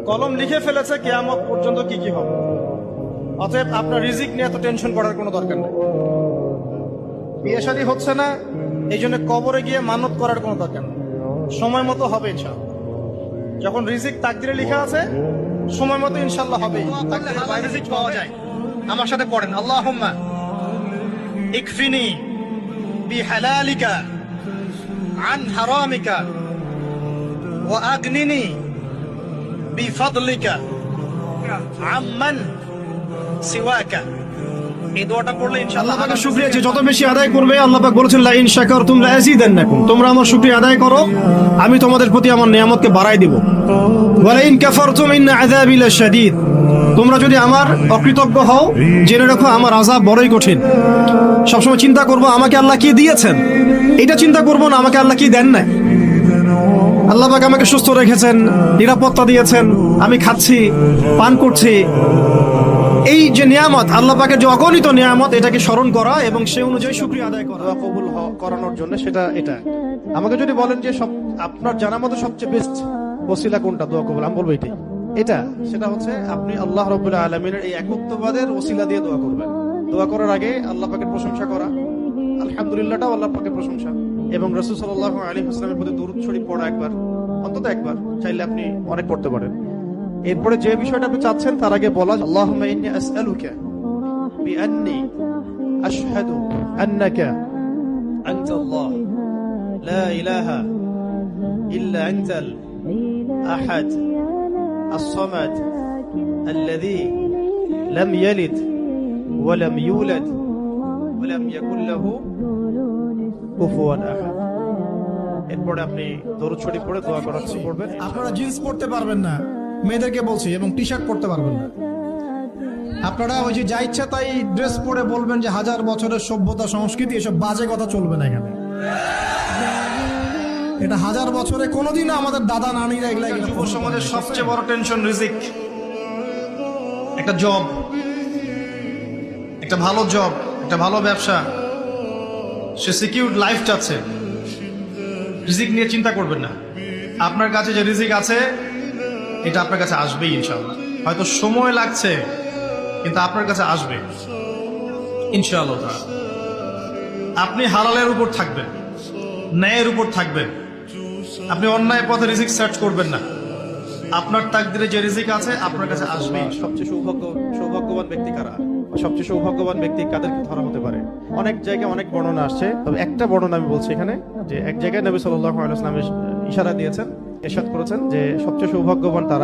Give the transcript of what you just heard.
কলম লিখে ফেলেছে কিয়ামত পর্যন্ত কি কি হবে। অতএব আপনার রিজিক নিয়ে এত টেনশন করার কোনো দরকার নেই। বিয়ে শাদী হচ্ছে না, এই জন্য কবরে গিয়ে মানত করার কোনো দরকার নেই। সময় মতো হবে ইনশাআল্লাহ। যখন রিজিক তাকদিরে লেখা আছে, সময় মতো ইনশাআল্লাহ হবে। তাকদিরের বাইরে রিজিক পাওয়া যায়। আমার সাথে পড়েন, আল্লাহুম্মা ইকফিনি বিহালালিকা আন হারামিকা ওয়া আগনিনি বিফাদলিকা আম্মান সিওয়াকা। এই দোয়াটা পড়লে ইনশাআল্লাহ আল্লাহ পাকের শুকরিয়া যে যত বেশি আদায় করবে, আল্লাহ পাক বলেছেন লা ইন শাকারতুম লা আযীদান্নাকুম, তোমরা আমার শুকরিয়া আদায় করো, আমি তোমাদের প্রতি আমার নিয়ামতকে বাড়াই দিব। ওয়া লা ইন কাফারতুম ইন্না আযাবি লাশাদীদ, তোমরা যদি আমার অকৃতজ্ঞ হও, জেনে রাখো আমার আযাব বড়ই কঠিন। সবসময় চিন্তা করবো আমাকে আল্লাহ কি দিয়েছেন, এটা চিন্তা করবো না আমাকে আল্লাহ কি দেন নাই। আল্লাহ পাক আমাকে সুস্থ রেখেছেন, নিরাপত্তা দিয়েছেন, আমি খাচ্ছি, পান করছি। এই যে নিয়ামত, আল্লাহ পাকের যে অগণিত নিয়ামত, এটাকে স্মরণ করা এবং সে অনুযায়ী শুকরিয়া আদায় করা, কবুল করানোর জন্য সেটা এটা। আমাকে যদি বলেন যে সব আপনার জানার মতো সবচেয়ে বেস্ট ওসিলা কোনটা দোয়া কবুল, আমি বলবো এটাই। এটা সেটা হচ্ছে আপনি আল্লাহ রাব্বুল আলামিনের এই একত্ববাদের ওসিলা দিয়ে দোয়া করবেন। দোয়া করার আগে আল্লাহ পাকের প্রশংসা করা, আলহামদুলিল্লাহটাও আল্লাহ পাকের প্রশংসা, এবং রাসূল সাল্লাল্লাহু আলাইহি ওয়াসাল্লামের প্রতি দরুদ শরীফ পড়া একবার, অন্তত একবার, চাইলে আপনি অনেক পড়তে পারেন। এরপরে যে বিষয়টা আপনি চাচ্ছেন তার আগে বলা, আল্লাহুম্মা ইন্নী আসআলুকা বিআন্নী আশহাদু আন্নাকা আনতাল্লাহ লা ইলাহা ইল্লা আনতাল আহাদ الصمد الذي لم يلد ولم يولد ولم يكن له كفوا احد। এরপরে আপনি দরুদ শরীফ পড়ে দোয়া করার চেষ্টা করবেন। আপনারা জিন্স পরতে পারবেন না, মেয়েদেরকে বলছি, এবং টি শার্ট পরতে পারবেন না। আপনারা ওই যে যা ইচ্ছা তাই ড্রেস পরে বলবেন যে হাজার বছরের সভ্যতা সংস্কৃতি, এসব বাজে কথা চলবে না এখানে। এটা হাজার বছরে কোনোদিনও আমাদের দাদা নানিরা এগুলা যুব সমাজের সবচেয়ে বড় টেনশন রিজিক। একটা জব, একটা ভালো জব, একটা ভালো ব্যবসা, সে সিকিউরড লাইফ চাচ্ছে। রিজিক নিয়ে চিন্তা করবেন না। আপনার কাছে যে রিজিক আছে এটা আপনার কাছে আসবেই ইনশাআল্লাহ। হয়তো সময় লাগছে, কিন্তু আপনার কাছে আসবে ইনশাআল্লাহ। আপনি হালালের উপর থাকবেন, ন্যায়ের উপর থাকবেন। আপনি অন্যায় পথে রিজিক সার্চ করবেন না। আপনার তাকদিরে যে রিজিক আছে আপনার কাছে আসবে। সবচেয়ে সৌভাগ্যবান ব্যক্তি কারা? সবচেয়ে সৌভাগ্যবান ব্যক্তি কাদেরকে ধরা হতে পারে? অনেক জায়গায় অনেক বর্ণনা আসছে, তবে একটা বর্ণনা আমি বলছি এখানে, যে এক জায়গায় নবী সাল্লাল্লাহু আলাইহি ওয়াসাল্লাম ইশারা দিয়েছেন, ইরশাদ করেছেন যে সবচেয়ে সৌভাগ্যবান তারা